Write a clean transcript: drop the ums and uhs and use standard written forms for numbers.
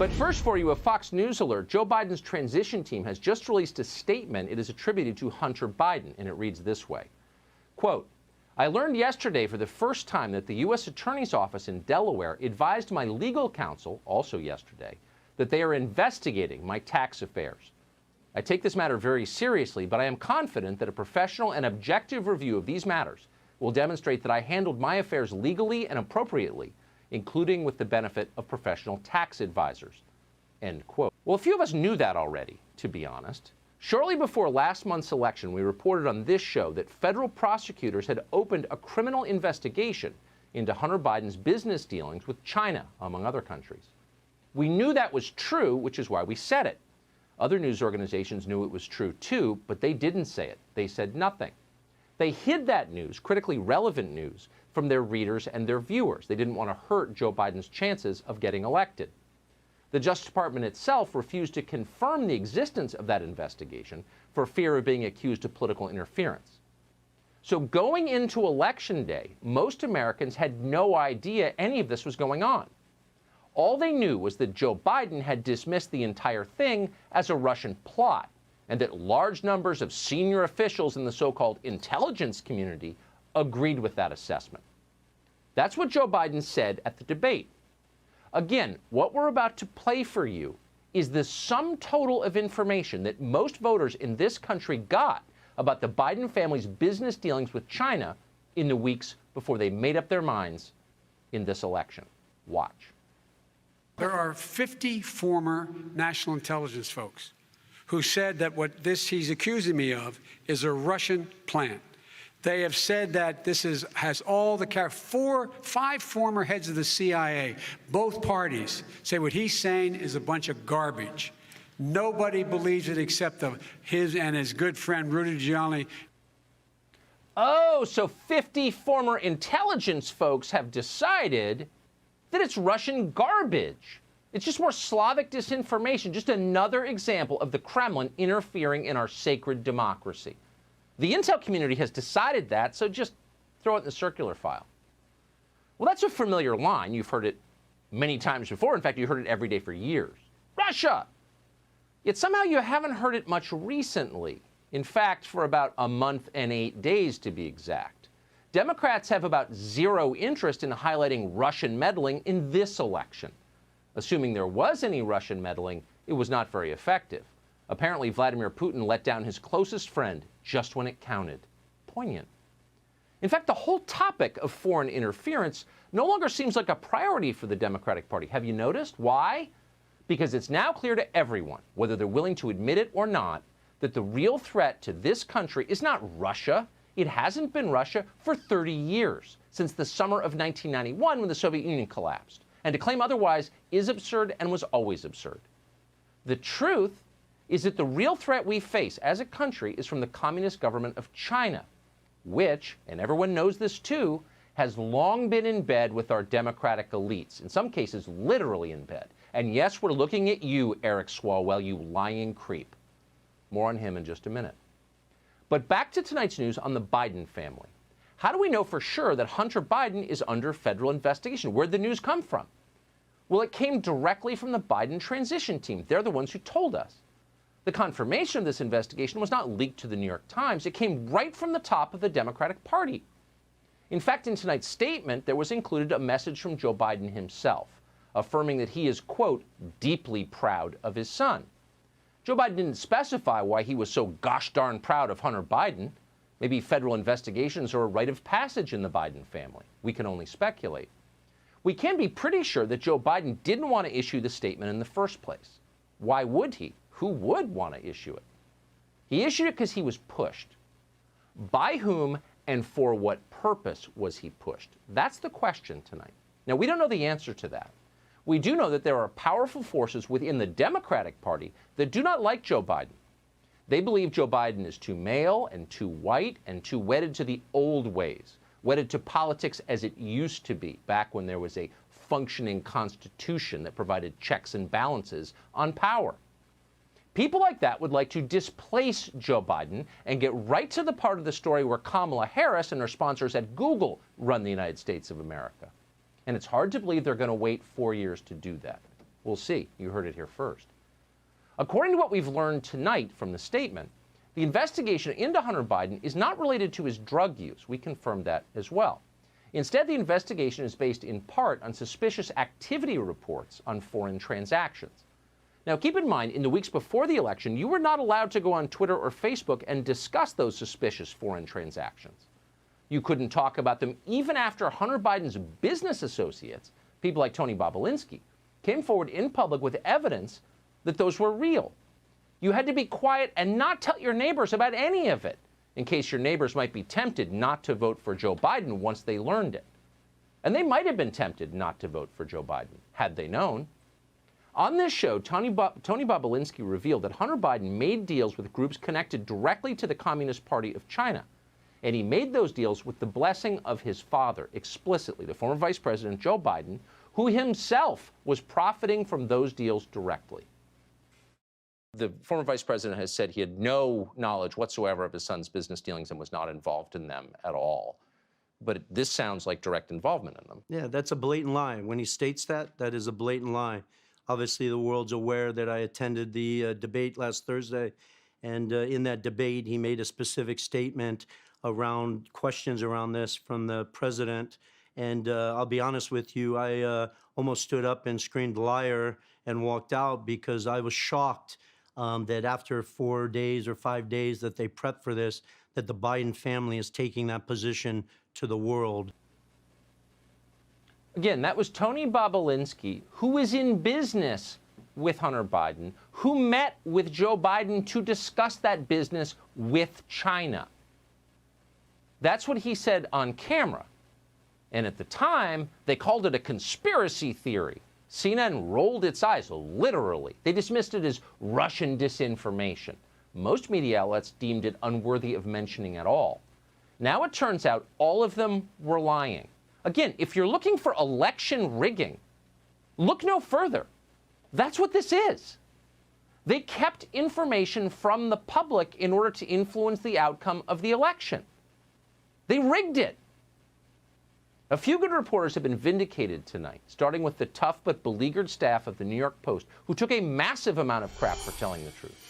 But first for you, a Fox News alert. Joe Biden's transition team has just released a statement it is attributed to Hunter Biden, and it reads this way. Quote, I learned yesterday for the first time that the U.S. Attorney's Office in Delaware advised my legal counsel, also yesterday, that they are investigating my tax affairs. I take this matter very seriously, but I am confident that a professional and objective review of these matters will demonstrate that I handled my affairs legally and appropriately, including with the benefit of professional tax advisors. End quote. Well, a few of us knew that already, to be honest. Shortly before last month's election, we reported on this show that federal prosecutors had opened a criminal investigation into Hunter Biden's business dealings with China, among other countries. We knew that was true, which is why we said it. Other news organizations knew it was true too, but they didn't say it. They said nothing. They hid that news, critically relevant news, from their readers and their viewers. They didn't want to hurt Joe Biden's chances of getting elected. The Justice Department itself refused to confirm the existence of that investigation for fear of being accused of political interference. So going into Election Day, most Americans had no idea any of this was going on. All they knew was that Joe Biden had dismissed the entire thing as a Russian plot, and that large numbers of senior officials in the so-called intelligence community agreed with that assessment. That's what Joe Biden said at the debate. Again, what we're about to play for you is the sum total of information that most voters in this country got about the Biden family's business dealings with China in the weeks before they made up their minds in this election. Watch. There are 50 former national intelligence folks who said that what he's accusing me of is a Russian plant. They have said that this has all the five former heads of the CIA, both parties, say what he's saying is a bunch of garbage. Nobody believes it except his and his good friend Rudy Giuliani. Oh, so 50 former intelligence folks have decided that it's Russian garbage. It's just more Slavic disinformation, just another example of the Kremlin interfering in our sacred democracy. The intel community has decided that, so just throw it in the circular file. Well, that's a familiar line. You've heard it many times before. In fact, you heard it every day for years. Russia! Yet somehow you haven't heard it much recently. In fact, for about a month and 8 days, to be exact. Democrats have about zero interest in highlighting Russian meddling in this election. Assuming there was any Russian meddling, it was not very effective. Apparently, Vladimir Putin let down his closest friend just when it counted. Poignant. In fact, the whole topic of foreign interference no longer seems like a priority for the Democratic Party. Have you noticed? Why? Because it's now clear to everyone, whether they're willing to admit it or not, that the real threat to this country is not Russia. It hasn't been Russia for 30 years, since the summer of 1991 when the Soviet Union collapsed. And to claim otherwise is absurd and was always absurd. The truth is that the real threat we face as a country is from the communist government of China, which, and everyone knows this too, has long been in bed with our democratic elites, in some cases literally in bed. And yes, we're looking at you, Eric Swalwell, you lying creep. More on him in just a minute. But back to tonight's news on the Biden family. How do we know for sure that Hunter Biden is under federal investigation? Where'd the news come from? Well, it came directly from the Biden transition team. They're the ones who told us. The confirmation of this investigation was not leaked to the New York Times. It came right from the top of the Democratic Party. In fact, in tonight's statement, there was included a message from Joe Biden himself, affirming that he is, quote, deeply proud of his son. Joe Biden didn't specify why he was so gosh darn proud of Hunter Biden. Maybe federal investigations are a rite of passage in the Biden family. We can only speculate. We can be pretty sure that Joe Biden didn't want to issue the statement in the first place. Why would he? Who would want to issue it? He issued it because he was pushed. By whom and for what purpose was he pushed? That's the question tonight. Now, we don't know the answer to that. We do know that there are powerful forces within the Democratic Party that do not like Joe Biden. They believe Joe Biden is too male and too white and too wedded to the old ways, wedded to politics as it used to be back when there was a functioning constitution that provided checks and balances on power. People like that would like to displace Joe Biden and get right to the part of the story where Kamala Harris and her sponsors at Google run the United States of America. And it's hard to believe they're going to wait 4 years to do that. We'll see. You heard it here first. According to what we've learned tonight from the statement, the investigation into Hunter Biden is not related to his drug use. We confirmed that as well. Instead, the investigation is based in part on suspicious activity reports on foreign transactions. Now, keep in mind, in the weeks before the election, you were not allowed to go on Twitter or Facebook and discuss those suspicious foreign transactions. You couldn't talk about them even after Hunter Biden's business associates, people like Tony Bobulinski, came forward in public with evidence that those were real. You had to be quiet and not tell your neighbors about any of it, in case your neighbors might be tempted not to vote for Joe Biden once they learned it. And they might have been tempted not to vote for Joe Biden, had they known. On this show, Tony Bobulinski revealed that Hunter Biden made deals with groups connected directly to the Communist Party of China. And he made those deals with the blessing of his father, explicitly, the former Vice President Joe Biden, who himself was profiting from those deals directly. The former vice president has said he had no knowledge whatsoever of his son's business dealings and was not involved in them at all. But this sounds like direct involvement in them. Yeah, that's a blatant lie. When he states that, that is a blatant lie. Obviously, the world's aware that I attended the debate last Thursday, and in that debate, he made a specific statement around questions around this from the president. And I'll be honest with you, I almost stood up and screamed liar and walked out because I was shocked that after 4 days or 5 days that they prepped for this, that the Biden family is taking that position to the world. Again, that was Tony Bobulinski, who is in business with Hunter Biden, who met with Joe Biden to discuss that business with China. That's what he said on camera. And at the time, they called it a conspiracy theory. CNN rolled its eyes, literally. They dismissed it as Russian disinformation. Most media outlets deemed it unworthy of mentioning at all. Now it turns out all of them were lying. Again, if you're looking for election rigging, look no further. That's what this is. They kept information from the public in order to influence the outcome of the election. They rigged it. A few good reporters have been vindicated tonight, starting with the tough but beleaguered staff of the New York Post, who took a massive amount of crap for telling the truth.